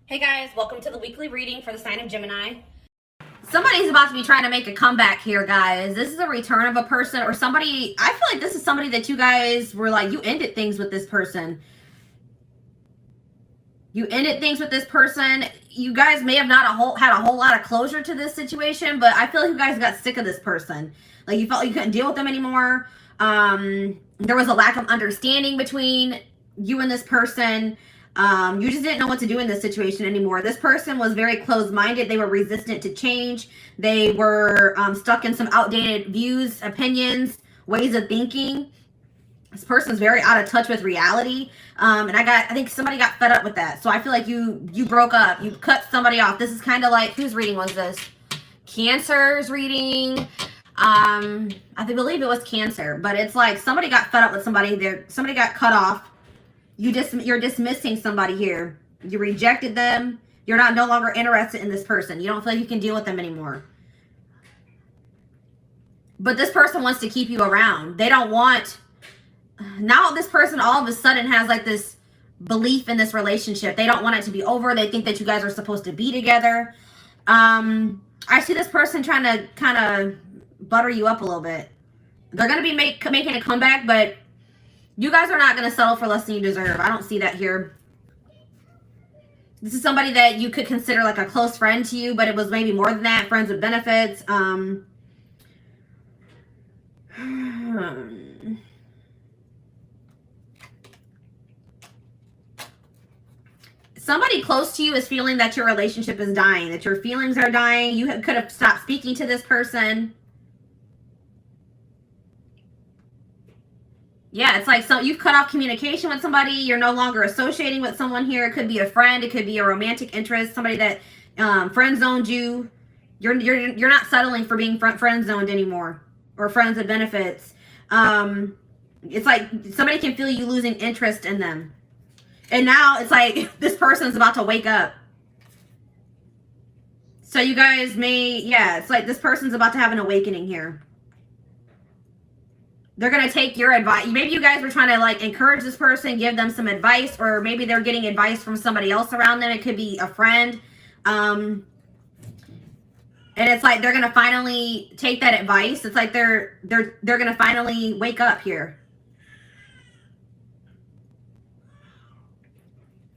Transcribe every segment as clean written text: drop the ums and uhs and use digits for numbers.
Hey guys, welcome to the weekly reading for the sign of Gemini. Somebody's about to be trying to make a comeback here, guys. This is a return of a person or somebody. I feel like this is somebody that you guys were like, you ended things with this person. You ended things with this person. You guys may have not had a whole lot of closure to this situation, but I feel like you guys got sick of this person. Like you felt like you couldn't deal with them anymore. There was a lack of understanding between you and this person. You just didn't know what to do in this situation anymore. This person was very closed-minded. They were resistant to change. They were stuck in some outdated views, opinions, ways of thinking. This person's very out of touch with reality. And I think somebody got fed up with that. So I feel like you broke up. You cut somebody off. This is kind of like, whose reading was this? Cancer's reading. I believe it was Cancer. But it's like somebody got fed up with somebody. Somebody got cut off. You're dismissing somebody here. You rejected them. You're no longer interested in this person. You don't feel like you can deal with them anymore. But this person wants to keep you around. They don't want... Now this person all of a sudden has like this belief in this relationship. They don't want it to be over. They think that you guys are supposed to be together. I see this person trying to kind of butter you up a little bit. They're going to be making a comeback, but you guys are not going to settle for less than you deserve. I don't see that here. This is somebody that you could consider like a close friend to you, but it was maybe more than that. Friends with benefits. Somebody close to you is feeling that your relationship is dying, that your feelings are dying. You could have stopped speaking to this person. Yeah, it's like you've cut off communication with somebody. You're no longer associating with someone here. It could be a friend. It could be a romantic interest. Somebody that friend zoned you. You're not settling for being friend zoned anymore, or friends with benefits. It's like somebody can feel you losing interest in them. And now it's like this person's about to wake up. So you guys may, yeah, it's like this person's about to have an awakening here. They're going to take your advice. Maybe you guys were trying to like encourage this person, give them some advice, or maybe they're getting advice from somebody else around them. It could be a friend. And it's like they're going to finally take that advice. It's like they're going to finally wake up here.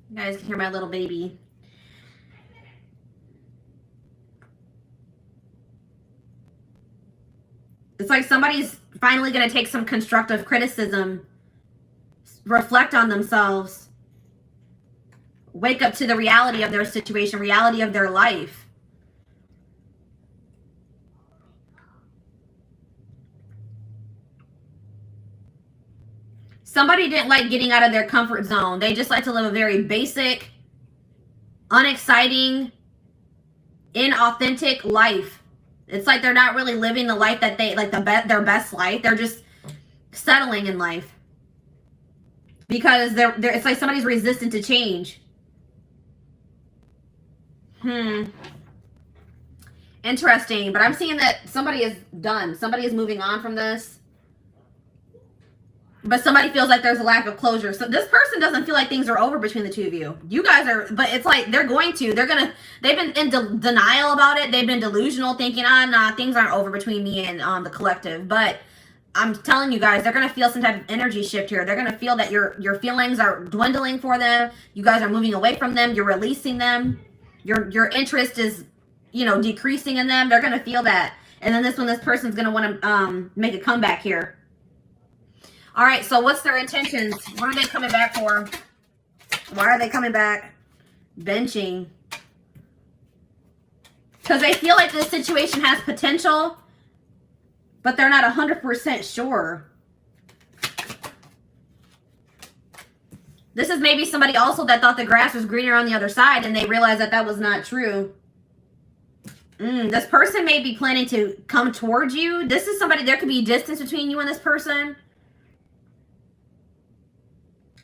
You guys can hear my little baby. It's like somebody's finally going to take some constructive criticism, reflect on themselves, wake up to the reality of their situation, reality of their life. Somebody didn't like getting out of their comfort zone. They just like to live a very basic, unexciting, inauthentic life. It's like they're not really living the life that they like, their best life. They're just settling in life because it's like somebody's resistant to change. Interesting, but I'm seeing that somebody is done. Somebody is moving on from this. But somebody feels like there's a lack of closure. So this person doesn't feel like things are over between the two of you. You guys are, but it's like they've been in denial about it. They've been delusional, thinking, nah, things aren't over between me and the collective. But I'm telling you guys, they're going to feel some type of energy shift here. They're going to feel that your feelings are dwindling for them. You guys are moving away from them. You're releasing them. Your interest is, decreasing in them. They're going to feel that. And then this person's going to want to make a comeback here. All right, so what's their intentions? What are they coming back for? Why are they coming back? Benching. Because they feel like this situation has potential, but they're not 100% sure. This is maybe somebody also that thought the grass was greener on the other side, and they realized that was not true. This person may be planning to come towards you. This is somebody, there could be distance between you and this person.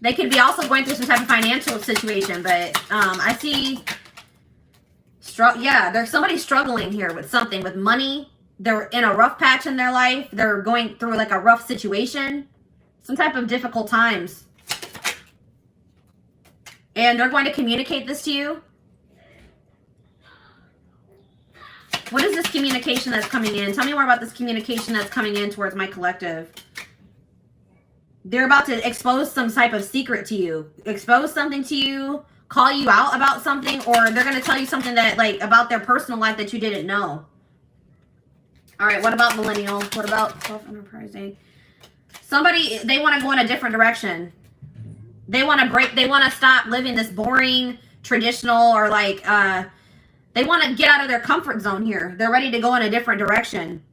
They could be also going through some type of financial situation, but I see, there's somebody struggling here with something, with money. They're in a rough patch in their life. They're going through like a rough situation, some type of difficult times. And they're going to communicate this to you. is this communication that's coming in? Tell me more about this communication that's coming in towards my collective. They're about to expose some type of secret to you. Expose something to you. Call you out about something. Or they're going to tell you something that, like, about their personal life that you didn't know. All right, what about millennial? What about self-enterprising? Somebody, they want to go in a different direction. They want to break, they want to stop living this boring, traditional, or like, they want to get out of their comfort zone here. They're ready to go in a different direction.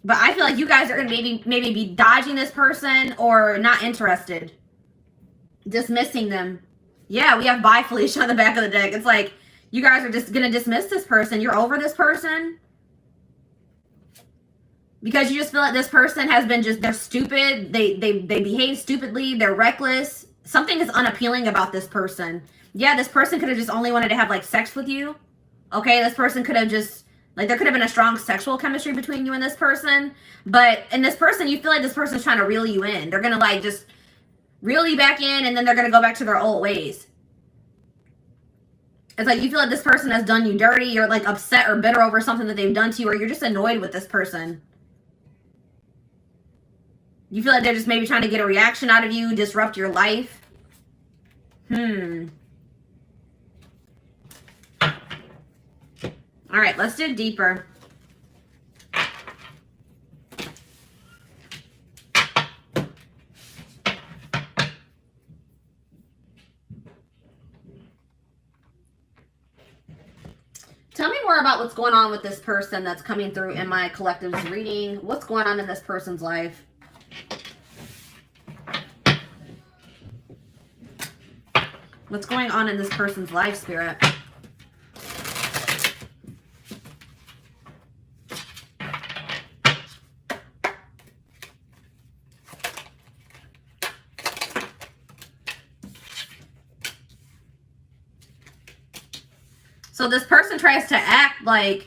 But I feel like you guys are going to maybe be dodging this person or not interested. Dismissing them. Yeah, we have bye Felicia on the back of the deck. It's like, you guys are just going to dismiss this person. You're over this person. Because you just feel like this person has been just, they're stupid. They behave stupidly. They're reckless. Something is unappealing about this person. Yeah, this person could have just only wanted to have, like, sex with you. Okay, this person could have just, like, there could have been a strong sexual chemistry between you and this person. But in this person, you feel like this person's trying to reel you in. They're going to, like, just reel you back in, and then they're going to go back to their old ways. It's like you feel like this person has done you dirty. You're, like, upset or bitter over something that they've done to you, or you're just annoyed with this person. You feel like they're just maybe trying to get a reaction out of you, disrupt your life. All right, let's dig deeper. Tell me more about what's going on with this person that's coming through in my collective's reading. What's going on in this person's life? What's going on in this person's life, Spirit? So this person tries to act like,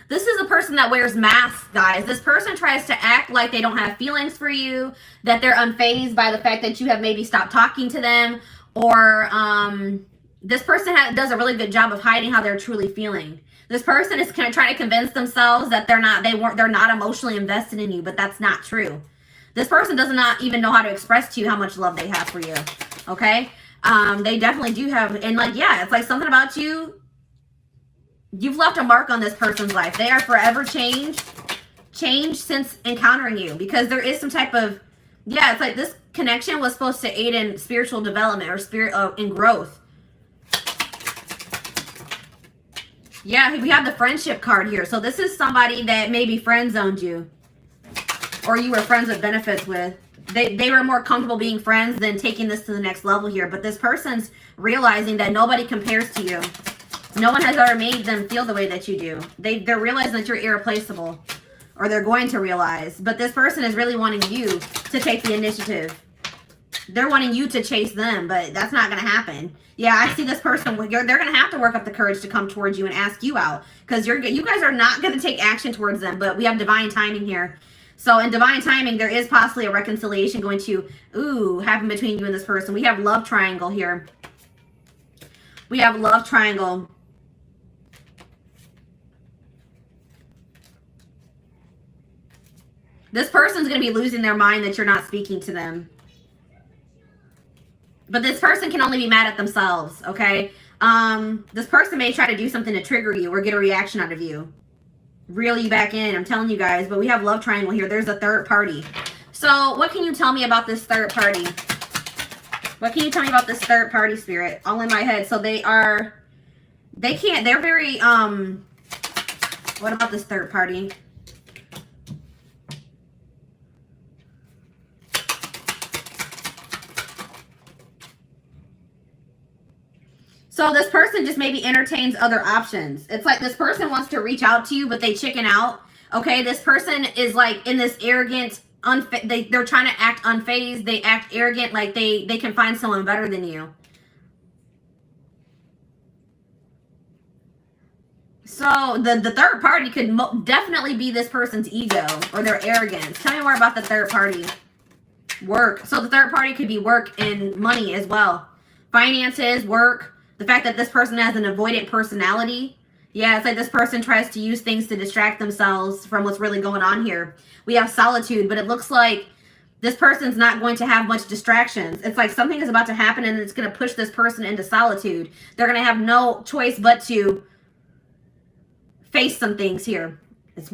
this is a person that wears masks, guys. This person tries to act like they don't have feelings for you, that they're unfazed by the fact that you have maybe stopped talking to them, or this person does a really good job of hiding how they're truly feeling. This person is kind of trying to convince themselves that they're not emotionally invested in you, but that's not true. This person does not even know how to express to you how much love they have for you. Okay? They definitely do have, and like, yeah, it's like something about you. You've left a mark on this person's life. They are forever changed since encountering you, because there is some type of, yeah, it's like this connection was supposed to aid in spiritual development or in growth. Yeah, we have the friendship card here. So this is somebody that maybe friend zoned you, or you were friends with benefits with. They were more comfortable being friends than taking this to the next level here. But this person's realizing that nobody compares to you. No one has ever made them feel the way that you do. They're realizing that you're irreplaceable, or they're going to realize. But this person is really wanting you to take the initiative. They're wanting you to chase them, but that's not going to happen. Yeah, I see this person. They're going to have to work up the courage to come towards you and ask you out, because you guys are not going to take action towards them. But we have divine timing here. So in divine timing, there is possibly a reconciliation going to happen between you and this person. We have love triangle here. We have love triangle. This person's going to be losing their mind that you're not speaking to them. But this person can only be mad at themselves, okay? This person may try to do something to trigger you or get a reaction out of you. Reel you back in, I'm telling you guys. But we have love triangle here. There's a third party. So what can you tell me about this third party? What can you tell me about this third party, Spirit? All in my head. So they're very, what about this third party? So this person just maybe entertains other options. It's like this person wants to reach out to you, but they chicken out. Okay, this person is like in this arrogant, they're trying to act unfazed. They act arrogant, like they can find someone better than you. So the third party could definitely be this person's ego or their arrogance. Tell me more about the third party. Work. So the third party could be work and money as well. Finances, work. The fact that this person has an avoidant personality. Yeah, it's like this person tries to use things to distract themselves from what's really going on here. We have solitude, but it looks like this person's not going to have much distractions. It's like something is about to happen and it's going to push this person into solitude. They're going to have no choice but to face some things here.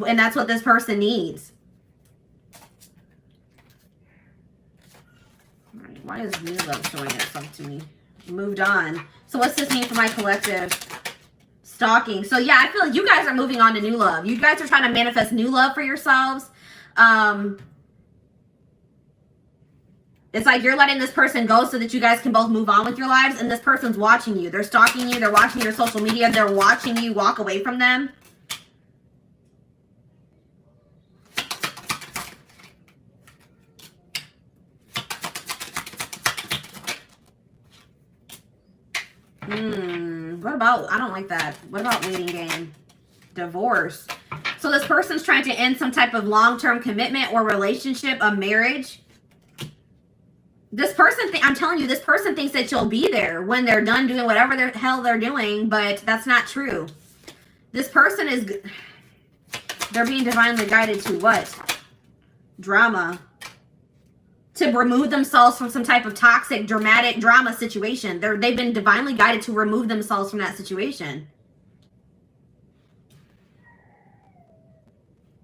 And that's what this person needs. All right, why is new love showing itself to me? Moved on. So what's this mean for my collective? Stalking. So yeah, I feel like you guys are moving on to new love. You guys are trying to manifest new love for yourselves. It's like you're letting this person go so that you guys can both move on with your lives, and this person's watching you. They're stalking you. They're watching your social media. They're watching you walk away from them. What about, I don't like that. What about waiting game? Divorce. So this person's trying to end some type of long-term commitment or relationship, a marriage. This person, I'm telling you, this person thinks that you'll be there when they're done doing whatever the hell they're doing, but that's not true. This person is, they're being divinely guided to what? Drama. To remove themselves from some type of toxic, dramatic drama situation. They've been divinely guided to remove themselves from that situation.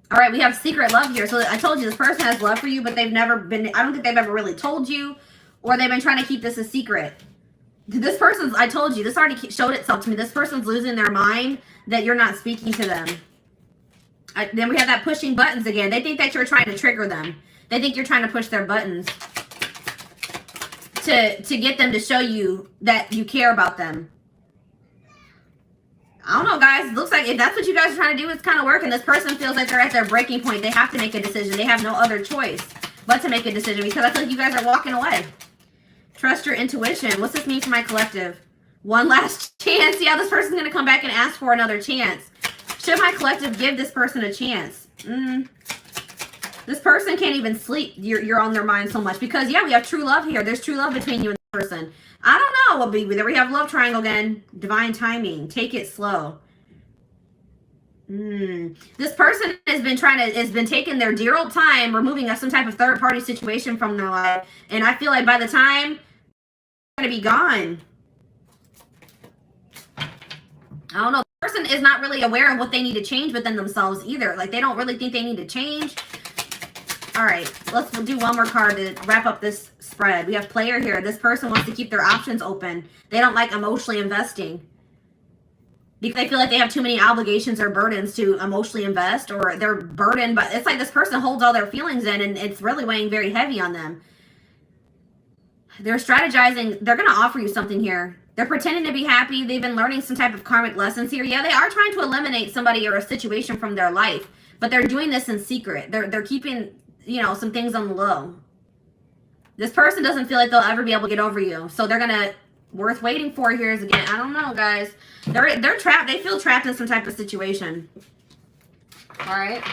All right, we have secret love here. So I told you this person has love for you, but they've never been, I don't think they've ever really told you, or they've been trying to keep this a secret. This person's, I told you, this already showed itself to me. This person's losing their mind that you're not speaking to them. Then we have that pushing buttons again. They think that you're trying to trigger them. They think you're trying to push their buttons to get them to show you that you care about them. I don't know, guys. It looks like if that's what you guys are trying to do, it's kind of working. This person feels like they're at their breaking point. They have to make a decision. They have no other choice but to make a decision because I feel like you guys are walking away. Trust your intuition. What's this mean for my collective? One last chance. Yeah, this person's going to come back and ask for another chance. Should my collective give this person a chance? This person can't even sleep. You're on their mind so much because, yeah, we have true love here. There's true love between you and the person. I don't know what be there. We have love triangle again. Divine timing. Take it slow. This person has been taking their dear old time removing some type of third party situation from their life. And I feel like by the time they're going to be gone. I don't know. The person is not really aware of what they need to change within themselves either. Like they don't really think they need to change. All right, let's do one more card to wrap up this spread. We have player here. This person wants to keep their options open. They don't like emotionally investing because they feel like they have too many obligations or burdens to emotionally invest, or they're burdened. But it's like this person holds all their feelings in and it's really weighing very heavy on them. They're strategizing. They're going to offer you something here. They're pretending to be happy. They've been learning some type of karmic lessons here. Yeah, they are trying to eliminate somebody or a situation from their life, but they're doing this in secret. They're keeping, you know, some things on the low. This person doesn't feel like they'll ever be able to get over you. So they're going to, worth waiting for here is again, I don't know, guys. They're trapped. They feel trapped in some type of situation. All right.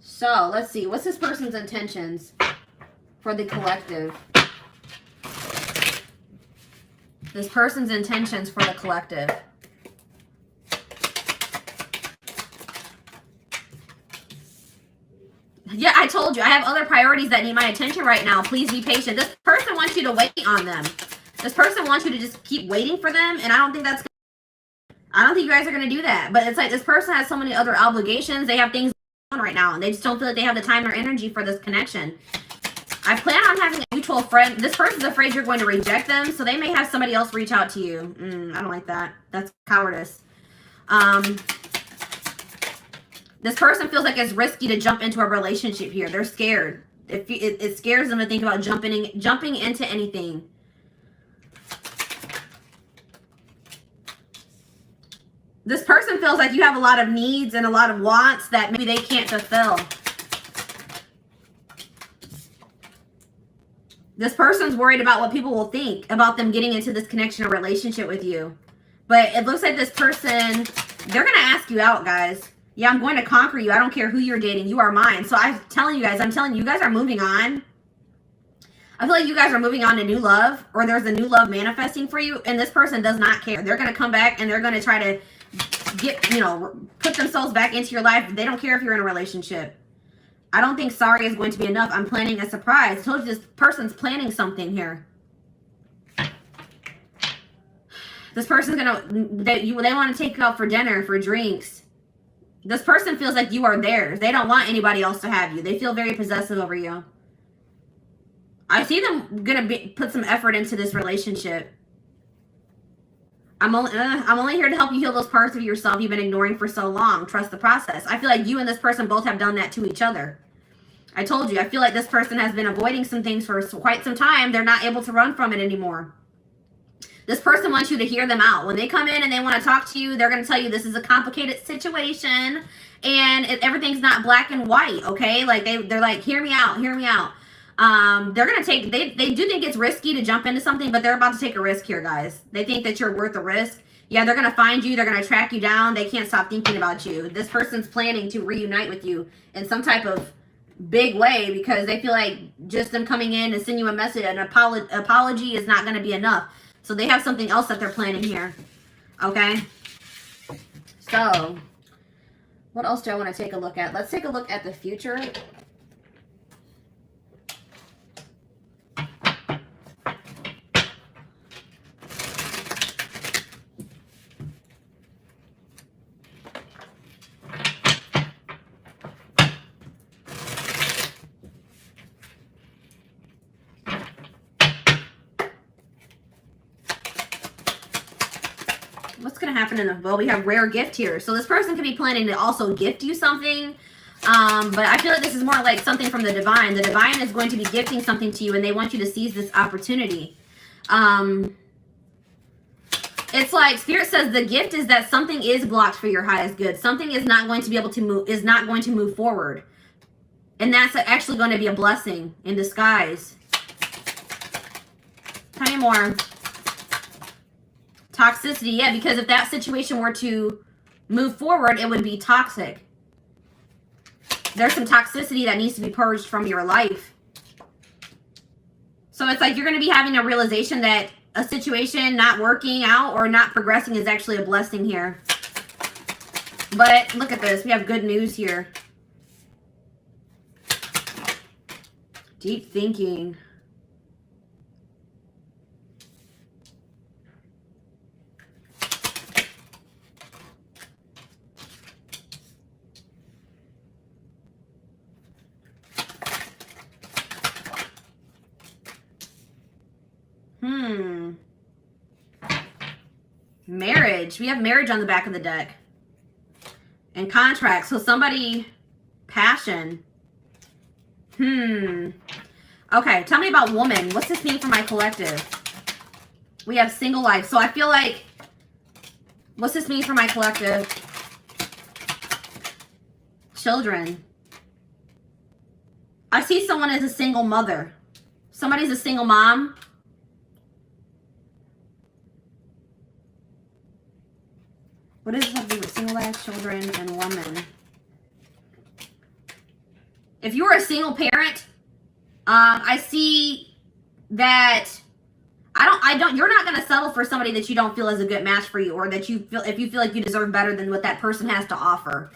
So let's see. What's this person's intentions for the collective? This person's intentions for the collective. Yeah, I told you. I have other priorities that need my attention right now. Please be patient. This person wants you to wait on them. This person wants you to just keep waiting for them, and I don't think that's I don't think you guys are going to do that. But it's like this person has so many other obligations. They have things going on right now, and they just don't feel like they have the time or energy for this connection. I plan on having a mutual friend. This person's afraid you're going to reject them, so they may have somebody else reach out to you. I don't like that. That's cowardice. This person feels like it's risky to jump into a relationship here. They're scared. It scares them to think about jumping into anything. This person feels like you have a lot of needs and a lot of wants that maybe they can't fulfill. This person's worried about what people will think about them getting into this connection or relationship with you. But it looks like this person, they're going to ask you out, guys. Yeah, I'm going to conquer you. I don't care who you're dating. You are mine. So I'm telling you guys are moving on. I feel like you guys are moving on to new love, or there's a new love manifesting for you, and this person does not care. They're going to come back and they're going to try to get, you know, put themselves back into your life. They don't care if you're in a relationship. I don't think sorry is going to be enough. I'm planning a surprise. I told you this person's planning something here. This person's they want to take you out for dinner, for drinks. This person feels like you are theirs. They don't want anybody else to have you. They feel very possessive over you. I see them put some effort into this relationship. I'm only here to help you heal those parts of yourself you've been ignoring for so long. Trust the process. I feel like you and this person both have done that to each other. I told you, I feel like this person has been avoiding some things for quite some time. They're not able to run from it anymore. This person wants you to hear them out. When they come in and they want to talk to you, they're going to tell you this is a complicated situation and everything's not black and white, okay? Like they're like, hear me out, hear me out. They're going to take, they do think it's risky to jump into something, but they're about to take a risk here, guys. They think that you're worth the risk. Yeah, they're going to find you. They're going to track you down. They can't stop thinking about you. This person's planning to reunite with you in some type of big way because they feel like just them coming in and sending you a message, an apology is not going to be enough. So they have something else that they're planning here. Okay? So, what else do I want to take a look at? Let's take a look at the future. What's going to happen in the, well, we have rare gift here. So this person could be planning to also gift you something. But I feel like this is more like something from the divine. The divine is going to be gifting something to you and they want you to seize this opportunity. It's like Spirit says the gift is that something is blocked for your highest good. Something is not going to be able to move, is not going to move forward. And that's actually going to be a blessing in disguise. Tell me more. Toxicity, yeah, because if that situation were to move forward, it would be toxic. There's some toxicity that needs to be purged from your life. So it's like you're going to be having a realization that a situation not working out or not progressing is actually a blessing here. But look at this. We have good news here. Deep thinking. Marriage. We have marriage on the back of the deck. And contract. So somebody, passion. Okay, tell me about woman. What's this mean for my collective? We have single life. So I feel like, what's this mean for my collective? Children. I see someone as a single mother. Somebody's a single mom. What does this have to do with single life, children, and woman? If you're a single parent, I see that you're not going to settle for somebody that you don't feel is a good match for you, or that if you feel like you deserve better than what that person has to offer.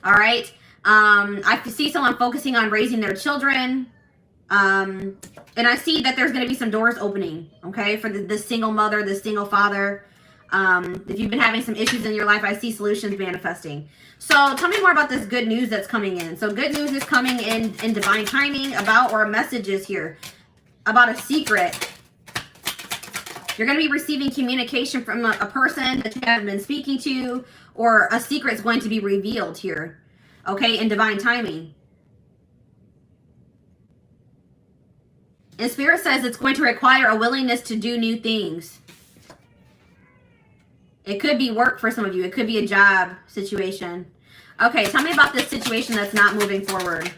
All right. I see someone focusing on raising their children. And I see that there's going to be some doors opening, okay, for the single mother, the single father. If you've been having some issues in your life, I see solutions manifesting. So tell me more about this good news that's coming in. So good news is coming in divine timing about, or messages here about a secret. You're going to be receiving communication from a person that you haven't been speaking to, or a secret is going to be revealed here, okay, in divine timing. And Spirit says it's going to require a willingness to do new things. It could be work for some of you. It could be a job situation. Okay, tell me about this situation that's not moving forward.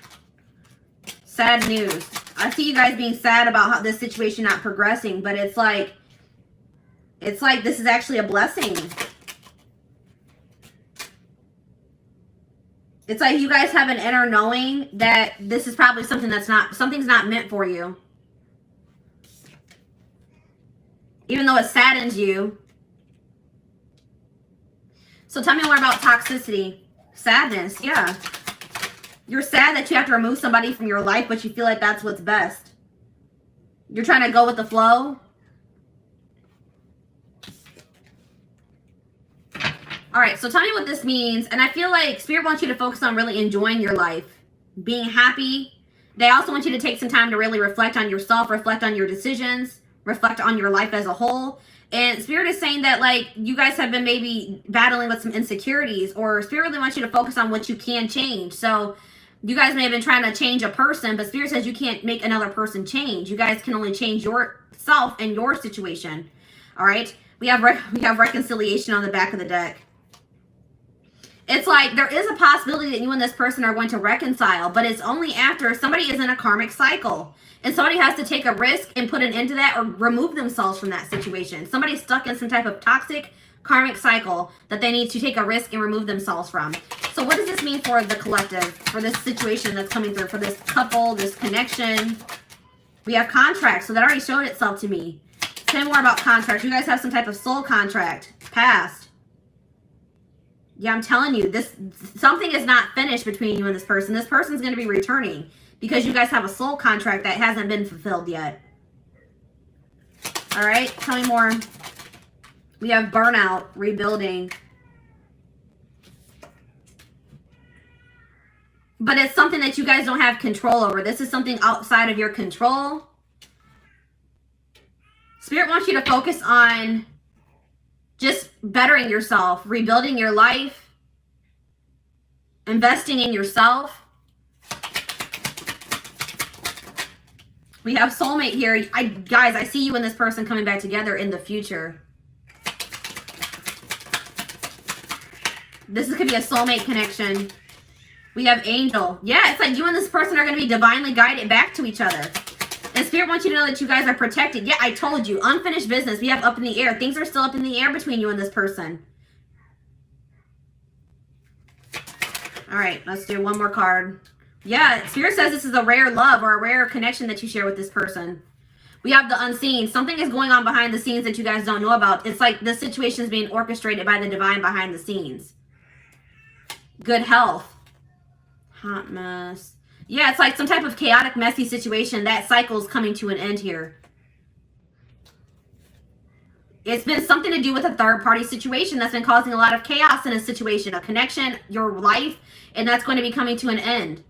Sad news. I see you guys being sad about how this situation not progressing, but it's like this is actually a blessing. It's like you guys have an inner knowing that this is probably something something's not meant for you. even though it saddens you. So tell me more about toxicity. Sadness, yeah. You're sad that you have to remove somebody from your life, but you feel like that's what's best. You're trying to go with the flow. All right, so tell me what this means. And I feel like Spirit wants you to focus on really enjoying your life, being happy. They also want you to take some time to really reflect on yourself, reflect on your decisions, reflect on your life as a whole. And Spirit is saying that, like, you guys have been maybe battling with some insecurities, or Spirit really wants you to focus on what you can change. So you guys may have been trying to change a person, but Spirit says you can't make another person change. You guys can only change yourself and your situation. All right? We have reconciliation on the back of the deck. It's like there is a possibility that you and this person are going to reconcile, but it's only after somebody is in a karmic cycle. And somebody has to take a risk and put an end to that or remove themselves from that situation. Somebody's stuck in some type of toxic karmic cycle that they need to take a risk and remove themselves from. So what does this mean for the collective, for this situation that's coming through, for this couple, this connection? We have contracts, so that already showed itself to me. Tell me more about contracts. You guys have some type of soul contract, past. Yeah, I'm telling you, something is not finished between you and this person. This person's going to be returning because you guys have a soul contract that hasn't been fulfilled yet. All right, tell me more. We have burnout, rebuilding. But it's something that you guys don't have control over. This is something outside of your control. Spirit wants you to focus on just bettering yourself, rebuilding your life, investing in yourself. We have soulmate here. Guys, I see you and this person coming back together in the future. This could be a soulmate connection. We have angel. Yeah, it's like you and this person are going to be divinely guided back to each other. And Spirit wants you to know that you guys are protected. Yeah, I told you. Unfinished business. We have up in the air. Things are still up in the air between you and this person. All right, let's do one more card. Yeah, Spirit says this is a rare love or a rare connection that you share with this person. We have the unseen. Something is going on behind the scenes that you guys don't know about. It's like this situation is being orchestrated by the divine behind the scenes. Good health. Hot mess. Yeah, it's like some type of chaotic, messy situation. That cycle is coming to an end here. It's been something to do with a third-party situation that's been causing a lot of chaos in a situation, a connection, your life, and that's going to be coming to an end.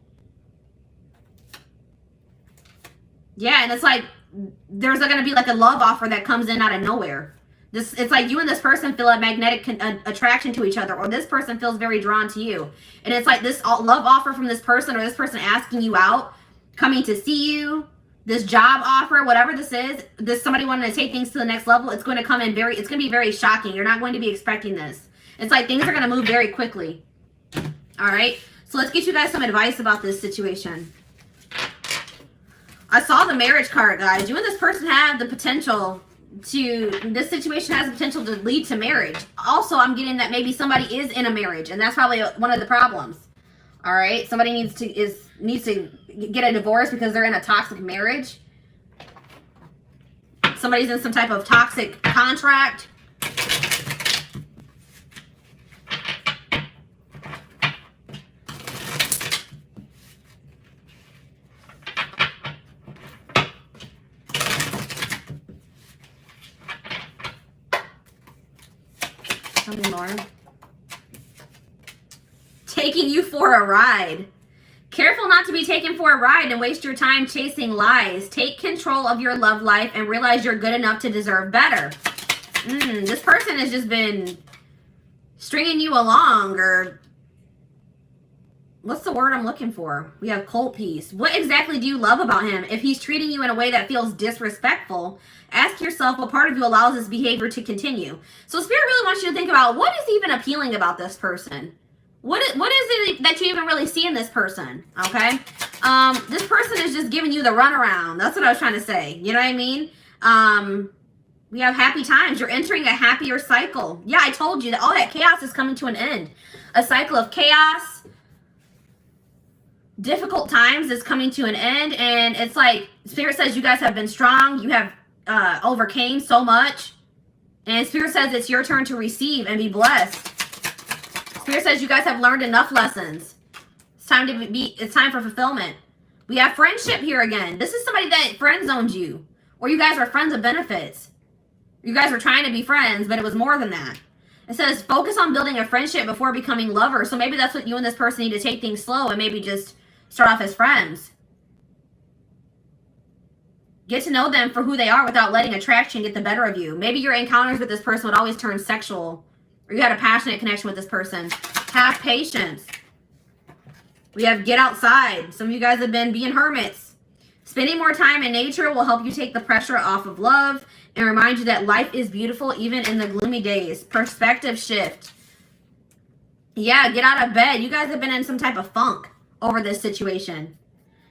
Yeah, and it's like there's going to be like a love offer that comes in out of nowhere. It's like you and this person feel a magnetic attraction to each other, or this person feels very drawn to you. And it's like this love offer from this person, or this person asking you out, coming to see you, this job offer, whatever this is, somebody wanting to take things to the next level. It's going to come in it's going to be very shocking. You're not going to be expecting this. It's like things are going to move very quickly. All right. So let's get you guys some advice about this situation. I saw the marriage card, guys. You and this person have the potential this situation has the potential to lead to marriage. Also, I'm getting that maybe somebody is in a marriage, and that's probably one of the problems. All right, somebody needs to get a divorce because they're in a toxic marriage. Somebody's in some type of toxic contract. More. Taking you for a ride. Careful not to be taken for a ride and waste your time chasing lies. Take control of your love life and realize you're good enough to deserve better. This person has just been stringing you along, or what's the word I'm looking for? We have cold peace. What exactly do you love about him? If he's treating you in a way that feels disrespectful, ask yourself what part of you allows this behavior to continue. So Spirit really wants you to think about what is even appealing about this person. What is it that you even really see in this person? Okay. This person is just giving you the runaround. That's what I was trying to say. You know what I mean? We have happy times. You're entering a happier cycle. Yeah, I told you that all that chaos is coming to an end. A cycle of chaos, difficult times is coming to an end. And it's like Spirit says you guys have been strong. You have overcame so much. And Spirit says it's your turn to receive and be blessed. Spirit says you guys have learned enough lessons. It's time for fulfillment. We have friendship here again. This is somebody that friend zoned you. Or you guys are friends of benefits. You guys were trying to be friends, but it was more than that. It says focus on building a friendship before becoming lovers. So maybe that's what you and this person need to take things slow and maybe just start off as friends. Get to know them for who they are without letting attraction get the better of you. Maybe your encounters with this person would always turn sexual. Or you had a passionate connection with this person. Have patience. We have get outside. Some of you guys have been being hermits. Spending more time in nature will help you take the pressure off of love and remind you that life is beautiful even in the gloomy days. Perspective shift. Yeah, get out of bed. You guys have been in some type of funk over this situation.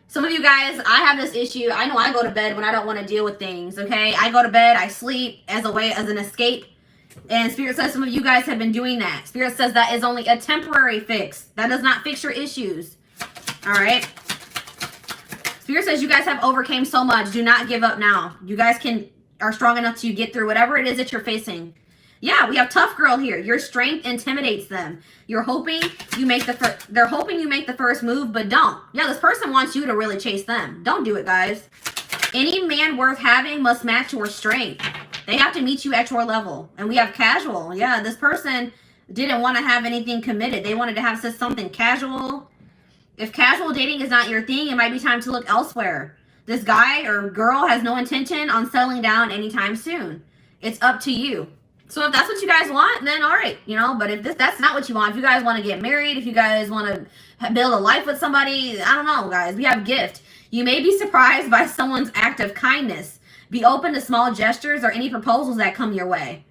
Some of you guys, I have this issue. I know I go to bed when I don't want to deal with things, okay? I go to bed, I sleep as an escape. And Spirit says some of you guys have been doing that. Spirit says that is only a temporary fix. That does not fix your issues. All right? Spirit says you guys have overcame so much. Do not give up now. You guys are strong enough to get through whatever it is that you're facing. Yeah, we have tough girl here. Your strength intimidates them. You're hoping you make they're hoping you make the first move, but don't. Yeah, this person wants you to really chase them. Don't do it, guys. Any man worth having must match your strength. They have to meet you at your level. And we have casual. Yeah, this person didn't want to have anything committed. They wanted to have something casual. If casual dating is not your thing, it might be time to look elsewhere. This guy or girl has no intention on settling down anytime soon. It's up to you. So if that's what you guys want, then all right, you know, but if that's not what you want, if you guys want to get married, if you guys want to build a life with somebody, I don't know, guys, we have gift. You may be surprised by someone's act of kindness. Be open to small gestures or any proposals that come your way.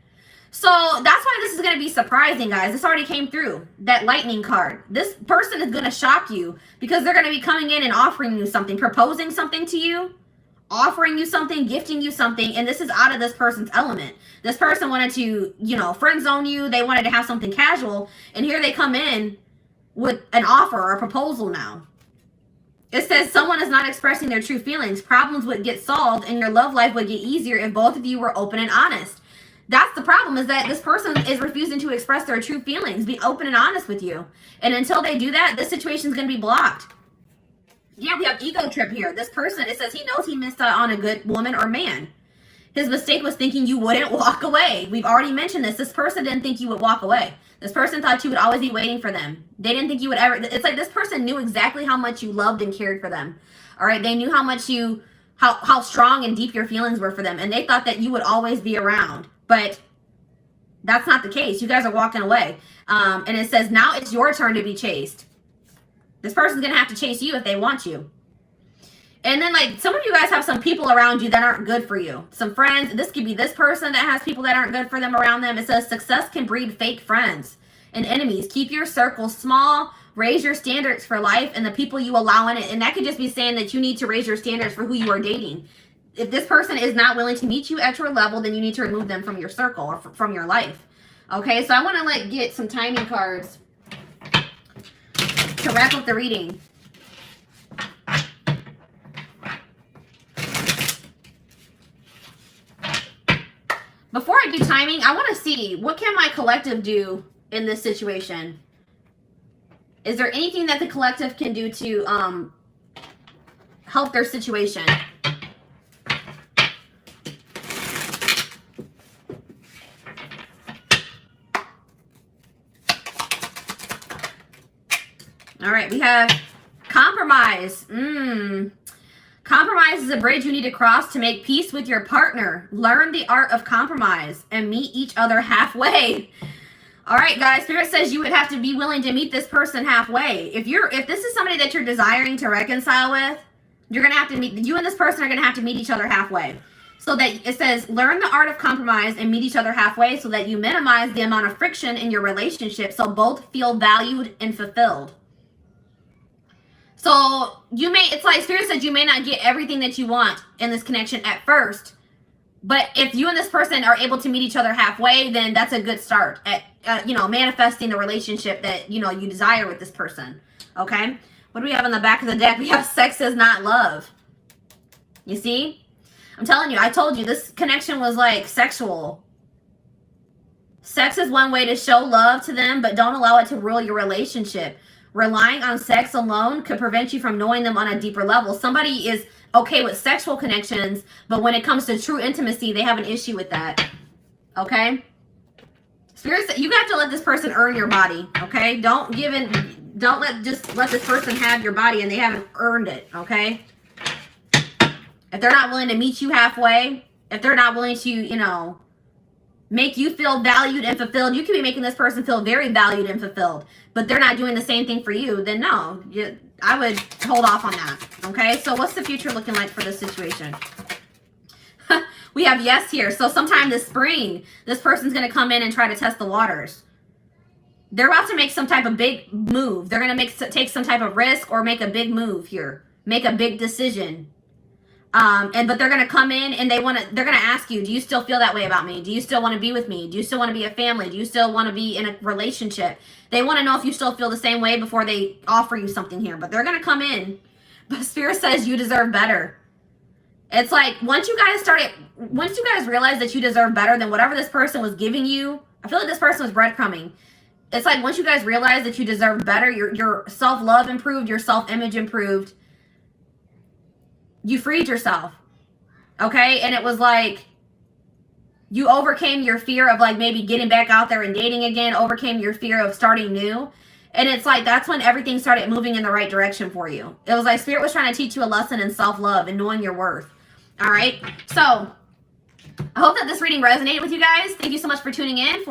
So that's why this is going to be surprising, guys. This already came through, that lightning card. This person is going to shock you because they're going to be coming in and offering you something, proposing something to you, offering you something, gifting you something, and this is out of this person's element. This person wanted to, you know, friend zone you. They wanted to have something casual, and here they come in with an offer or a proposal now. It says someone is not expressing their true feelings. Problems would get solved, and your love life would get easier if both of you were open and honest. That's the problem, is that this person is refusing to express their true feelings, be open and honest with you. And until they do that, this situation is going to be blocked. Yeah, we have ego trip here. This person, it says he knows he missed out on a good woman or man. His mistake was thinking you wouldn't walk away. We've already mentioned this. This person didn't think you would walk away. This person thought you would always be waiting for them. They didn't think you would ever. It's like this person knew exactly how much you loved and cared for them. All right, they knew how much how strong and deep your feelings were for them, and they thought that you would always be around. But that's not the case. You guys are walking away. And it says now it's your turn to be chased. This person's going to have to chase you if they want you. And then, like, some of you guys have some people around you that aren't good for you. Some friends. This could be this person that has people that aren't good for them around them. It says success can breed fake friends and enemies. Keep your circle small. Raise your standards for life and the people you allow in it. And that could just be saying that you need to raise your standards for who you are dating. If this person is not willing to meet you at your level, then you need to remove them from your circle or from your life. Okay, so I want to, like, get some timing cards to wrap up the reading. Before I do timing, I want to see, what can my collective do in this situation? Is there anything that the collective can do to help their situation? All right, we have compromise. Compromise is a bridge you need to cross to make peace with your partner. Learn the art of compromise and meet each other halfway. All right, guys, Spirit says you would have to be willing to meet this person halfway. If this is somebody that you're desiring to reconcile with, you're going to have to meet, you and this person are going to have to meet each other halfway. So that it says, learn the art of compromise and meet each other halfway so that you minimize the amount of friction in your relationship so both feel valued and fulfilled. So it's like Spirit said, you may not get everything that you want in this connection at first, but if you and this person are able to meet each other halfway, then that's a good start at, manifesting the relationship that, you desire with this person. Okay. What do we have on the back of the deck? We have sex is not love. You see? I'm telling you, I told you this connection was like sexual. Sex is one way to show love to them, but don't allow it to rule your relationship. Relying on sex alone could prevent you from knowing them on a deeper level. Somebody is okay with sexual connections, but when it comes to true intimacy, they have an issue with that. Okay? Spirit, you have to let this person earn your body. Okay? Don't let this person have your body and they haven't earned it. Okay? If they're not willing to meet you halfway, if they're not willing to, you know, make you feel valued and fulfilled, you could be making this person feel very valued and fulfilled, but they're not doing the same thing for you, then no, I would hold off on that. Okay, so what's the future looking like for this situation? We have yes here. So sometime this spring, this person's going to come in and try to test the waters. They're about to make some type of big move. They're going to take some type of risk or make a big move here, make a big decision. But they're going to come in and they're going to ask you, do you still feel that way about me? Do you still want to be with me? Do you still want to be a family? Do you still want to be in a relationship? They want to know if you still feel the same way before they offer you something here, but they're going to come in. But Spirit says you deserve better. It's like, once you guys realize that you deserve better than whatever this person was giving you, I feel like this person was breadcrumbing. It's like, once you guys realize that you deserve better, your self-love improved, your self-image improved, you freed yourself, okay? And it was like, you overcame your fear of like maybe getting back out there and dating again, overcame your fear of starting new. And it's like, that's when everything started moving in the right direction for you. It was like Spirit was trying to teach you a lesson in self-love and knowing your worth. All right? So I hope that this reading resonated with you guys. Thank you so much for tuning in.